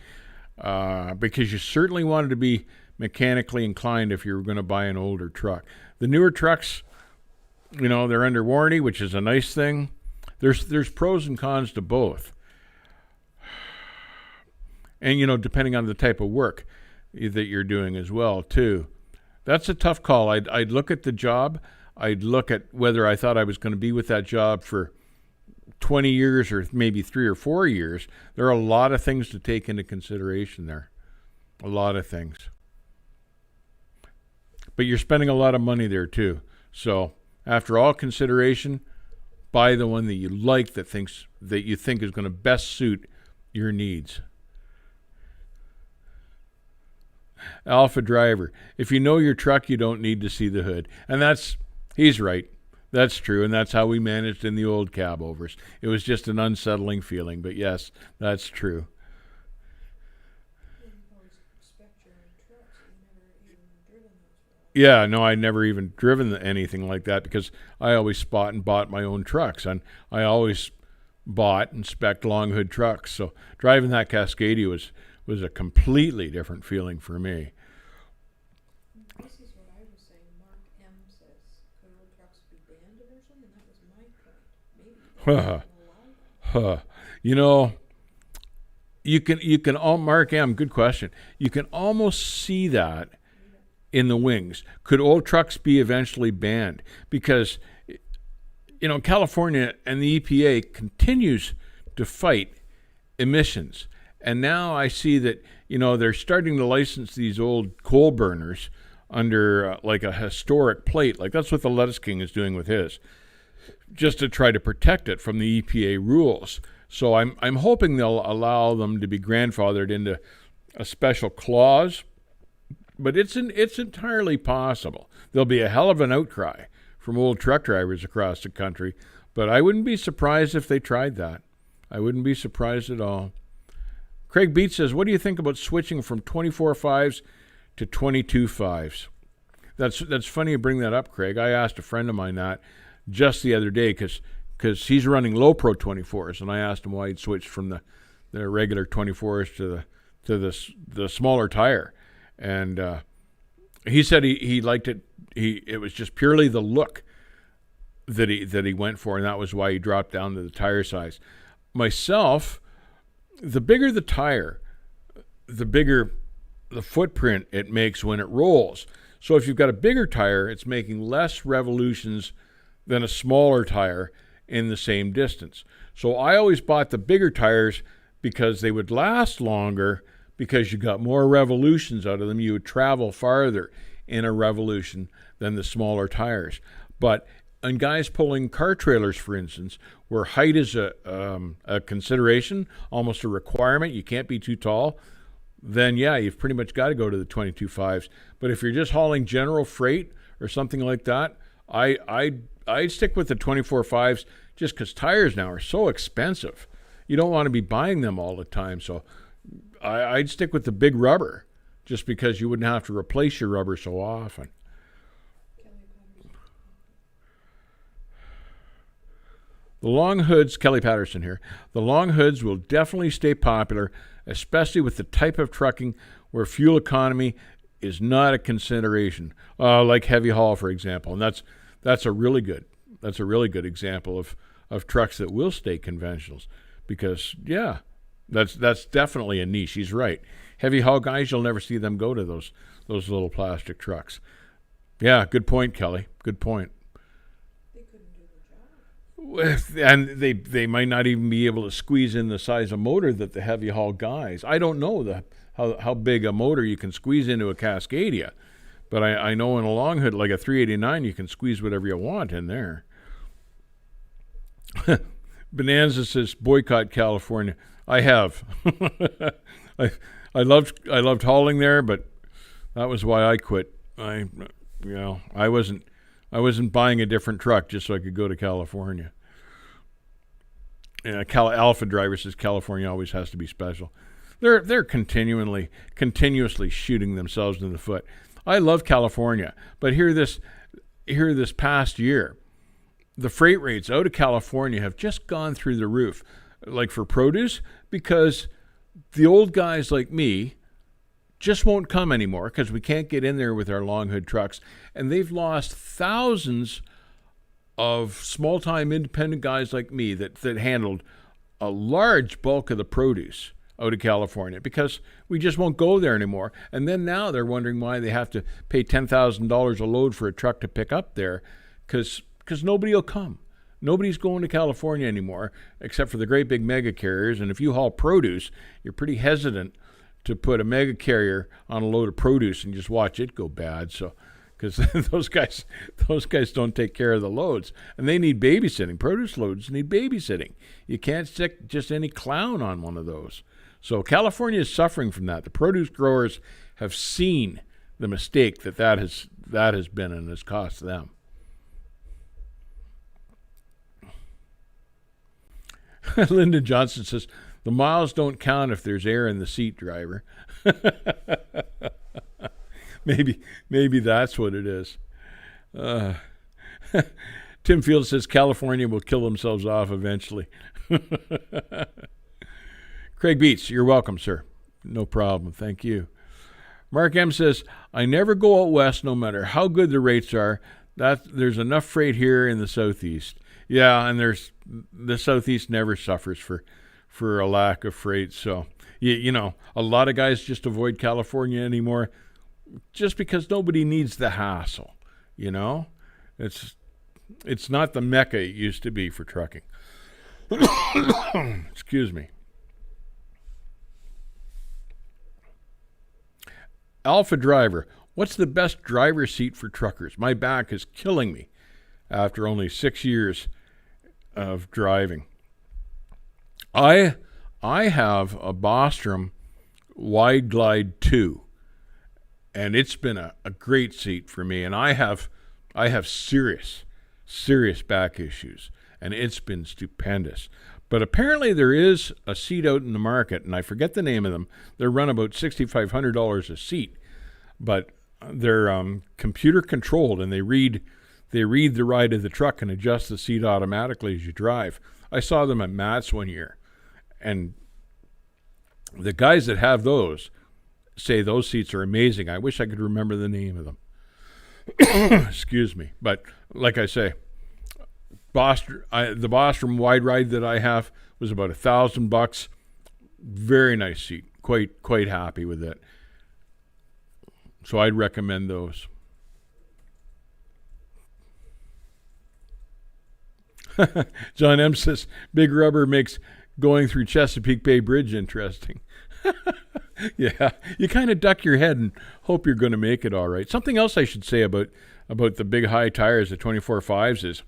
Because you certainly wanted to be mechanically inclined if you were going to buy an older truck. The newer trucks, they're under warranty, which is a nice thing. There's pros and cons to both. And, depending on the type of work. that you're doing as well too. That's a tough call. I'd look at the job. I'd look at whether I thought I was going to be with that job for 20 years or maybe 3 or 4 years. There are a lot of things to take into consideration there. A lot of things. But you're spending a lot of money there too. So after all consideration, buy the one that you like, that you think is going to best suit your needs. Alpha Driver, if you know your truck, you don't need to see the hood. And he's right. That's true, and that's how we managed in the old cab overs. It was just an unsettling feeling, but yes, that's true. Yeah, no, I never even driven anything like that because I always spot and bought my own trucks, and I always bought and spec'd long hood trucks. So driving that Cascadia was a completely different feeling for me. This is what I was saying. Mark M says, could old trucks be banned or something? And that was my point. Maybe. You know, you can all Mark M. Good question. You can almost see that in the wings. Could old trucks be eventually banned? Because California and the EPA continues to fight emissions. And now I see that, they're starting to license these old coal burners under like a historic plate. Like that's what the Lettuce King is doing with his, just to try to protect it from the EPA rules. So I'm hoping they'll allow them to be grandfathered into a special clause, but it's entirely possible. There'll be a hell of an outcry from old truck drivers across the country, but I wouldn't be surprised if they tried that. I wouldn't be surprised at all. Craig Beat says, what do you think about switching from 24.5s to 22.5s? That's funny you bring that up, Craig. I asked a friend of mine that just the other day because he's running low pro 24s, and I asked him why he'd switched from the regular 24s to the smaller tire. And he said he liked it. It was just purely the look that he went for, and that was why he dropped down to the tire size. Myself, the bigger the tire, the bigger the footprint it makes when it rolls. So if you've got a bigger tire, it's making less revolutions than a smaller tire in the same distance. So I always bought the bigger tires because they would last longer, because you got more revolutions out of them. You would travel farther in a revolution than the smaller tires. But and guys pulling car trailers, for instance, where height is a consideration, almost a requirement, you can't be too tall, then yeah, you've pretty much got to go to the 22.5s. But if you're just hauling general freight or something like that, I'd stick with the 24.5s just because tires now are so expensive. You don't want to be buying them all the time. So I'd stick with the big rubber just because you wouldn't have to replace your rubber so often. The long hoods, Kelly Patterson here, the long hoods will definitely stay popular, especially with the type of trucking where fuel economy is not a consideration, like heavy haul, for example. And that's a really good example of trucks that will stay conventionals because, yeah, that's definitely a niche. He's right. Heavy haul guys, you'll never see them go to those little plastic trucks. Yeah, good point, Kelly. Good point. And they might not even be able to squeeze in the size of motor that the heavy haul guys. I don't know how big a motor you can squeeze into a Cascadia, but I know in a long hood like a 389 you can squeeze whatever you want in there. Bonanza says boycott California. I have. I loved hauling there, but that was why I quit. I wasn't buying a different truck just so I could go to California. Alpha Driver says California always has to be special. They're continuously shooting themselves in the foot. I love California, but here this past year, the freight rates out of California have just gone through the roof, like for produce, because the old guys like me just won't come anymore because we can't get in there with our long hood trucks. And they've lost thousands of small-time independent guys like me that handled a large bulk of the produce. out of California because we just won't go there anymore. And then now they're wondering why they have to pay $10,000 a load for a truck to pick up there because nobody will come. Nobody's going to California anymore except for the great big mega carriers. And if you haul produce, you're pretty hesitant to put a mega carrier on a load of produce and just watch it go bad. So, because those guys don't take care of the loads, and they need babysitting. Produce loads need babysitting. You can't stick just any clown on one of those. So California is suffering from that. The produce growers have seen the mistake that has been and has cost them. Lyndon Johnson says, the miles don't count if there's air in the seat, driver. Maybe that's what it is. Tim Field says California will kill themselves off eventually. Craig Beats, you're welcome, sir. No problem. Thank you. Mark M says, I never go out west no matter how good the rates are. There's enough freight here in the Southeast. Yeah, and the Southeast never suffers for a lack of freight. So, you know, a lot of guys just avoid California anymore just because nobody needs the hassle, you know? It's not the mecca it used to be for trucking. Excuse me. Alpha Driver, what's the best driver seat for truckers? My back is killing me after only 6 years of driving. I have a Bostrom Wide Glide 2, and it's been a great seat for me. And I have serious back issues, and it's been stupendous. But apparently there is a seat out in the market, and I forget the name of them. They're run about $6,500 a seat, but they're computer controlled, and they read the ride of the truck and adjust the seat automatically as you drive. I saw them at Matt's one year, and the guys that have those say those seats are amazing. I wish I could remember the name of them. Excuse me. But like I say, the Bostrom Wide Ride that I have was about $1,000. Very nice seat. Quite happy with it. So I'd recommend those. John M says, Big Rubber makes going through Chesapeake Bay Bridge interesting. Yeah, you kind of duck your head and hope you're going to make it all right. Something else I should say about the big high tires, the 24.5s, is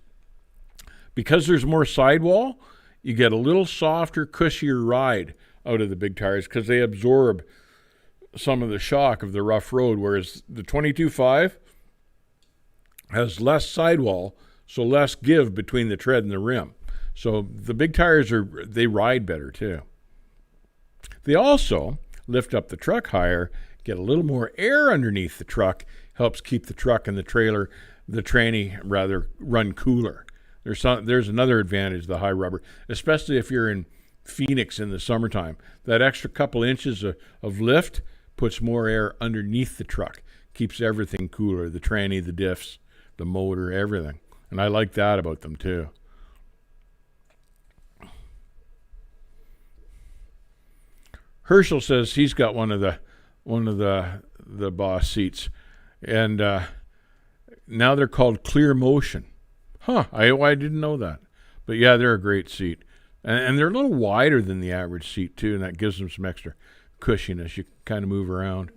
because there's more sidewall, you get a little softer, cushier ride out of the big tires because they absorb some of the shock of the rough road, whereas the 22.5 has less sidewall, so less give between the tread and the rim. So the big tires they ride better too. They also lift up the truck higher, get a little more air underneath the truck, helps keep the truck and the trailer, the tranny rather, run cooler. There's another advantage of the high rubber, especially if you're in Phoenix in the summertime. That extra couple inches of lift puts more air underneath the truck, keeps everything cooler, the tranny, the diffs, the motor, everything. And I like that about them too. Herschel says he's got one of the Boss seats, and now they're called Clear Motion. Huh? I didn't know that, but yeah, they're a great seat, and they're a little wider than the average seat too, and that gives them some extra cushiness. You kind of move around.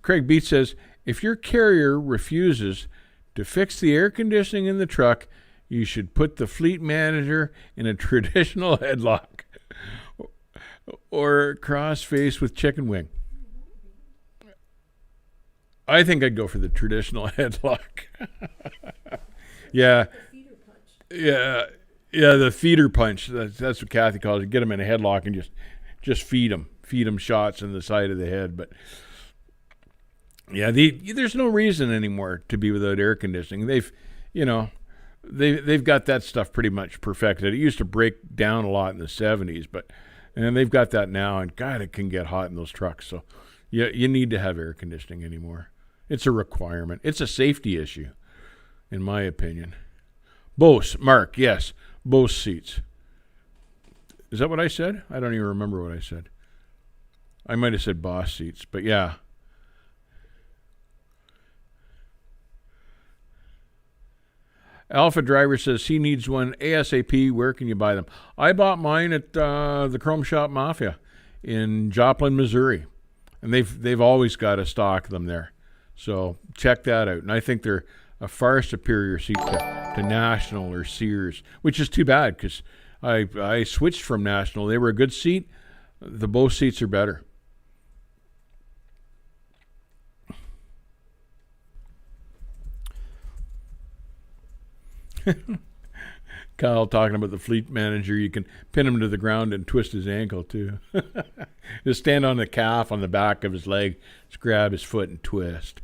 Craig Beats says, if your carrier refuses to fix the air conditioning in the truck, you should put the fleet manager in a traditional headlock or cross-face with chicken wing. I think I'd go for the traditional headlock. Yeah, the feeder punch. That's what Kathy calls it. Get them in a headlock and just feed them shots in the side of the head. But yeah, there's no reason anymore to be without air conditioning. They've got that stuff pretty much perfected. It used to break down a lot in the 70s, and they've got that now, and God, it can get hot in those trucks. So you need to have air conditioning anymore. It's a requirement. It's a safety issue, in my opinion. Bose, Mark, yes. Both seats. Is that what I said? I don't even remember what I said. I might have said Boss seats, but yeah. Alpha Driver says he needs one ASAP. Where can you buy them? I bought mine at the Chrome Shop Mafia in Joplin, Missouri, and they've always got a stock of them there. So check that out. And I think they're a far superior seat to National or Sears, which is too bad because I switched from National. They were a good seat. The both seats are better. Kyle talking about the fleet manager. You can pin him to the ground and twist his ankle too. Just stand on the calf on the back of his leg, just grab his foot and twist.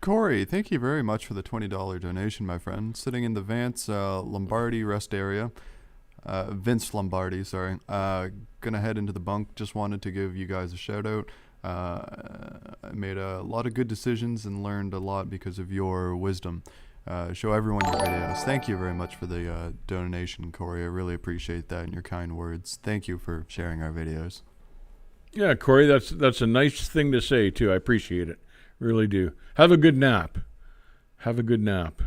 Corey, thank you very much for the $20 donation, my friend. Sitting in the Vance Lombardi rest area. Vince Lombardi, sorry. Gonna head into the bunk. Just wanted to give you guys a shout out. I made a lot of good decisions and learned a lot because of your wisdom. Show everyone your videos. Thank you very much for the donation, Corey. I really appreciate that and your kind words. Thank you for sharing our videos. Yeah, Corey, that's a nice thing to say too. I appreciate it. Really do. Have a good nap. Have a good nap.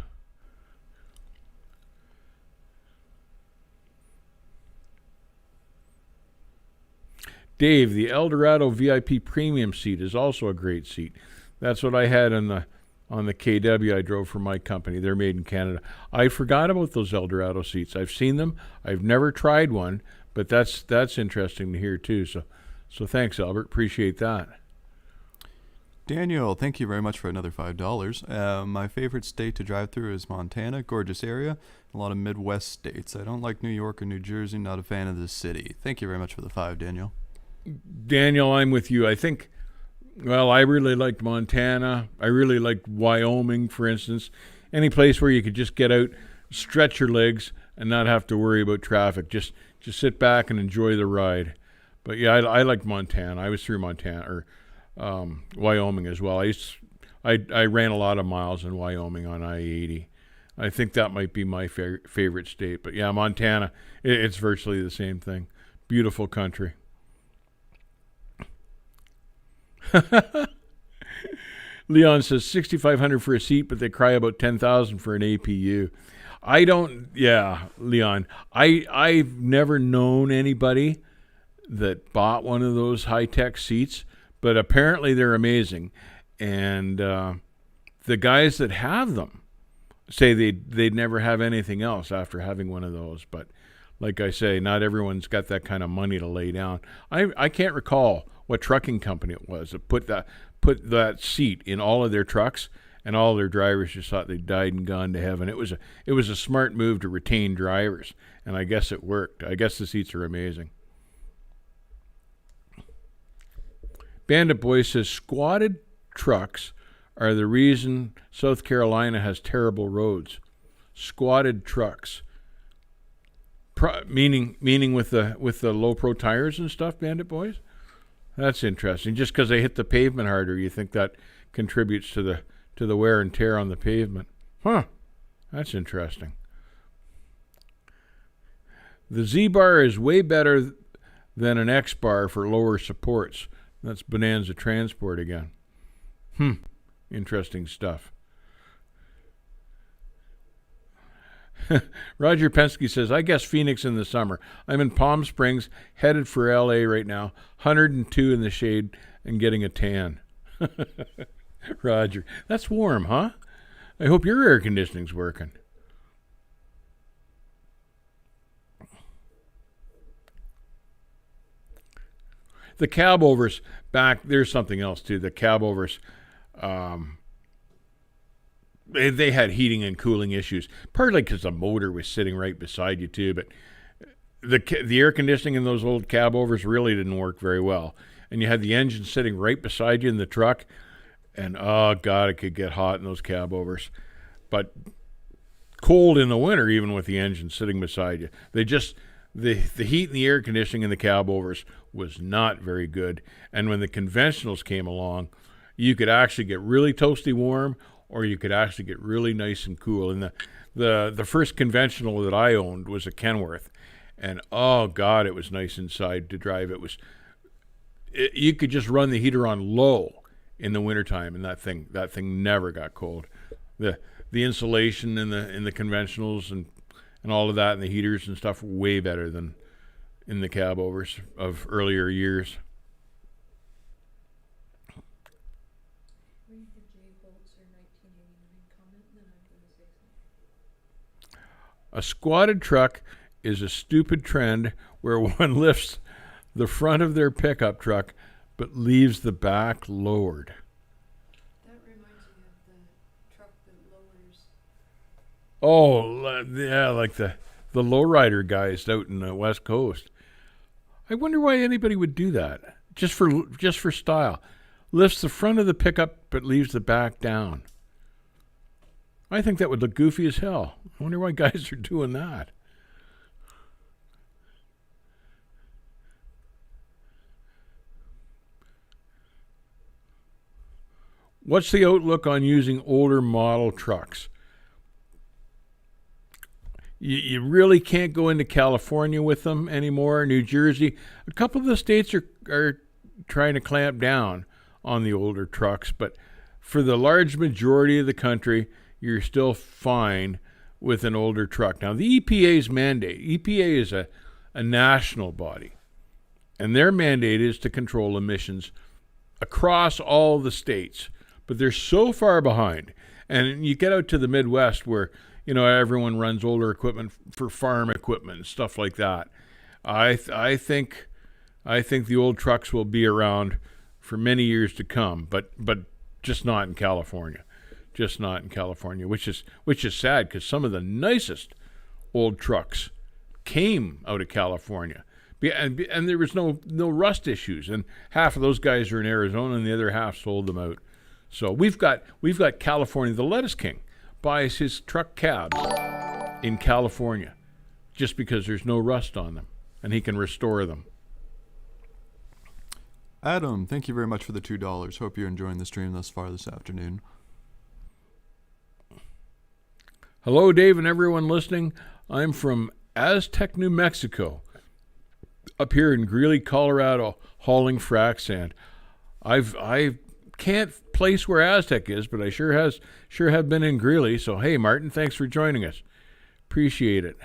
Dave, the Eldorado VIP premium seat is also a great seat. That's what I had on the KW I drove for my company. They're made in Canada. I forgot about those Eldorado seats. I've seen them. I've never tried one, but that's interesting to hear too. So thanks, Albert. Appreciate that. Daniel, thank you very much for another $5. My favorite state to drive through is Montana. Gorgeous area. A lot of Midwest states. I don't like New York or New Jersey. Not a fan of this city. Thank you very much for the $5, Daniel. Daniel, I'm with you. I think, well, I really liked Montana. I really liked Wyoming, for instance. Any place where you could just get out, stretch your legs, and not have to worry about traffic. Just sit back and enjoy the ride. But yeah, I liked Montana. I was through Montana or Wyoming as well. I ran a lot of miles in Wyoming on I-80. I think that might be my favorite state. But yeah, Montana, it's virtually the same thing. Beautiful country. Leon says $6,500 for a seat, but they cry about $10,000 for an APU. Leon, I've never known anybody that bought one of those high-tech seats, but apparently they're amazing. And the guys that have them say they'd never have anything else after having one of those. But like I say, not everyone's got that kind of money to lay down. I can't recall what trucking company it was that put that seat in all of their trucks, and all their drivers just thought they died and gone to heaven. It was a smart move to retain drivers, and I guess it worked. I guess the seats are amazing. Bandit Boy says squatted trucks are the reason South Carolina has terrible roads. Squatted trucks, meaning with the low pro tires and stuff. Bandit Boys. That's interesting. Just because they hit the pavement harder, you think that contributes to the wear and tear on the pavement. Huh. That's interesting. The Z-Bar is way better than an X-Bar for lower supports. That's Bonanza Transport again. Interesting stuff. Roger Penske says, I guess Phoenix in the summer. I'm in Palm Springs, headed for LA right now. 102 in the shade and getting a tan. Roger, that's warm, huh? I hope your air conditioning's working. The cab overs back, there's something else too. The cab overs, they had heating and cooling issues, partly because the motor was sitting right beside you too, but the air conditioning in those old cab overs really didn't work very well. And you had the engine sitting right beside you in the truck, and oh God, it could get hot in those cab overs. But cold in the winter, even with the engine sitting beside you. The heat and the air conditioning in the cab overs was not very good. And when the conventionals came along, you could actually get really toasty warm, or you could actually get really nice and cool. And The first conventional that I owned was a Kenworth, and oh god, it was nice inside to drive. You could just run the heater on low in the wintertime, and that thing never got cold. The insulation in the conventionals and all of that, and the heaters and stuff, were way better than in the cab overs of earlier years. Read the Jay Boltzer 1989 comment, then I'm going to say something. A squatted truck is a stupid trend where one lifts the front of their pickup truck but leaves the back lowered. That reminds me of the truck that lowers. Oh, yeah, like the lowrider guys out in the West Coast. I wonder why anybody would do that. Just for style. Lifts the front of the pickup but leaves the back down. I think that would look goofy as hell. I wonder why guys are doing that. What's the outlook on using older model trucks? You really can't go into California with them anymore. New Jersey, a couple of the states are trying to clamp down on the older trucks, but for the large majority of the country, you're still fine with an older truck. Now, the EPA's mandate, EPA is a national body, and their mandate is to control emissions across all the states, but they're so far behind. And you get out to the Midwest where everyone runs older equipment for farm equipment and stuff like that. I think the old trucks will be around for many years to come, but just not in California. Just not in California, which is sad because some of the nicest old trucks came out of California, and there was no rust issues, and half of those guys are in Arizona and the other half sold them out. So we've got California. The Lettuce King buys his truck cabs in California just because there's no rust on them and he can restore them. Adam, thank you very much for the $2. Hope you're enjoying the stream thus far this afternoon. Hello, Dave, and everyone listening. I'm from Aztec, New Mexico, up here in Greeley, Colorado, hauling frac sand. I can't place where Aztec is, but I sure have been in Greeley. So hey, Martin, thanks for joining us. Appreciate it.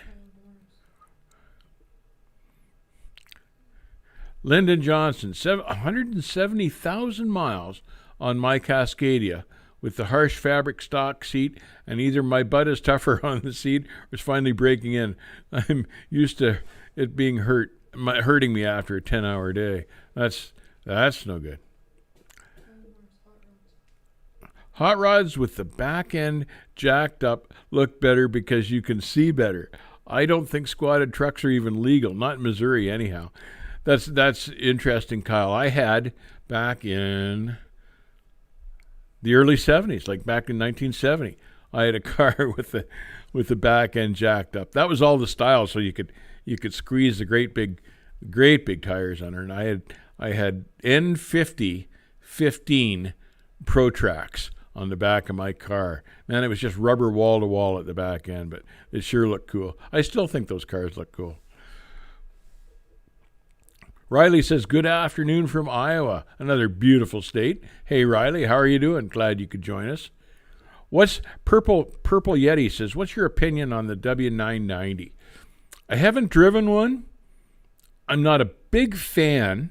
Lyndon Johnson, 170,000 miles on my Cascadia with the harsh fabric stock seat, and either my butt is tougher on the seat or it's finally breaking in. I'm used to it being hurting me after a 10-hour day. That's no good. Hot rods with the back end jacked up look better because you can see better. I don't think squatted trucks are even legal, not in Missouri anyhow. That's interesting, Kyle. I had back in the early 70s, like back in 1970, I had a car with the back end jacked up. That was all the style, so you could squeeze the great big tires under. And I had N50 15 Pro Tracks on the back of my car. Man, it was just rubber wall to wall at the back end, but it sure looked cool. I still think those cars look cool. Riley says, good afternoon from Iowa, another beautiful state. Hey, Riley, how are you doing? Glad you could join us. What's Purple Yeti says, what's your opinion on the W990? I haven't driven one. I'm not a big fan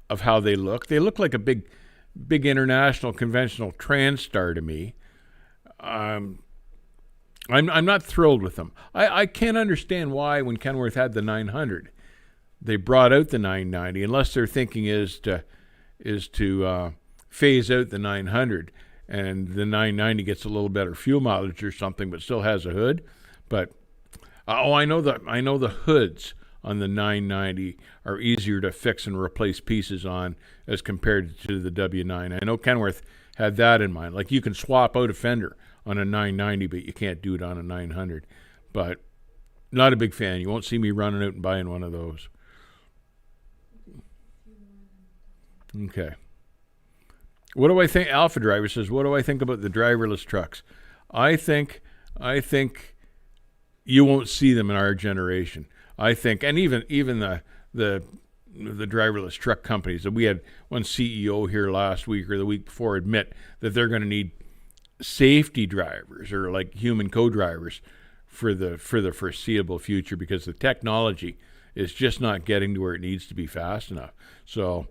of how they look. They look like a big international conventional Transtar to me. I'm not thrilled with them. I can't understand why when Kenworth had the 900, they brought out the 990, unless their thinking is to phase out the 900 and the 990 gets a little better fuel mileage or something, but still has a hood. But I know the hoods on the 990 are easier to fix and replace pieces on as compared to the W9. I know Kenworth had that in mind. Like you can swap out a fender on a 990, but you can't do it on a 900. But not a big fan. You won't see me running out and buying one of those. Okay. What do I think? Alpha Driver says, what do I think about the driverless trucks? I think you won't see them in our generation, I think. And even the driverless truck companies. We had one CEO here last week or the week before admit that they're going to need safety drivers or like human co-drivers for the foreseeable future, because the technology is just not getting to where it needs to be fast enough. So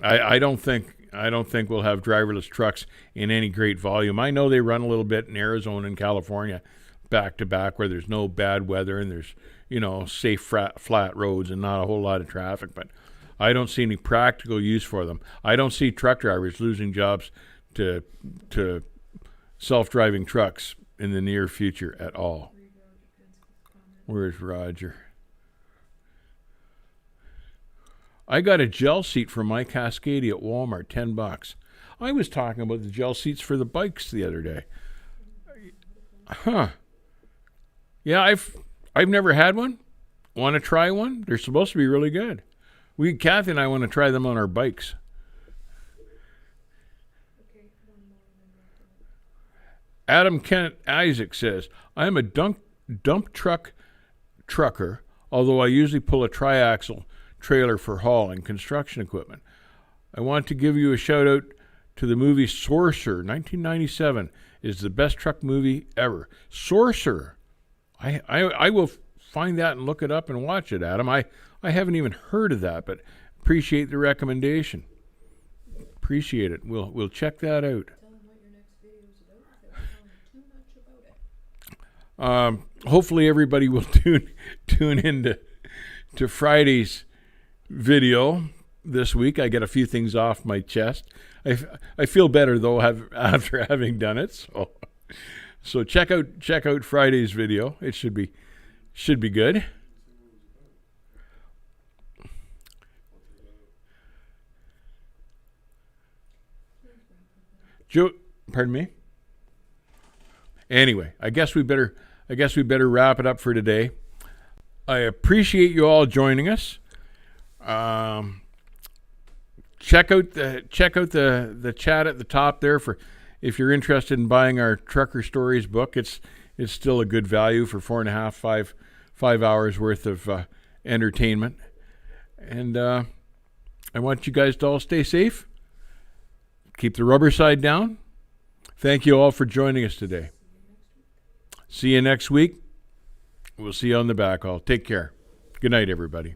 I don't think we'll have driverless trucks in any great volume. I know they run a little bit in Arizona and California back to back where there's no bad weather and there's, safe flat roads and not a whole lot of traffic, but I don't see any practical use for them. I don't see truck drivers losing jobs to self-driving trucks in the near future at all. Where's Roger? I got a gel seat for my Cascadia at Walmart, $10. I was talking about the gel seats for the bikes the other day. Huh. Yeah, I've never had one. Want to try one? They're supposed to be really good. Kathy and I want to try them on our bikes. Adam Kent Isaac says, I am a dump trucker, although I usually pull a triaxle trailer for hauling construction equipment. I want to give you a shout out to the movie Sorcerer. 1997 is the best truck movie ever. Sorcerer. I will find that and look it up and watch it, Adam. I haven't even heard of that, but appreciate the recommendation. Appreciate it. We'll check that out. Tell them what your next video is about without telling too much about it. Hopefully everybody will tune in to Friday's video this week. I get a few things off my chest. I feel better though after having done it. So check out Friday's video. It should be good. Joe, pardon me. Anyway, I guess we better wrap it up for today. I appreciate you all joining us. Check out the chat at the top there for if you're interested in buying our Trucker Stories book. It's still a good value for 4.5, 5 hours worth of entertainment. And I want you guys to all stay safe. Keep the rubber side down. Thank you all for joining us today. See you next week. We'll see you on the back haul. Take care. Good night, everybody.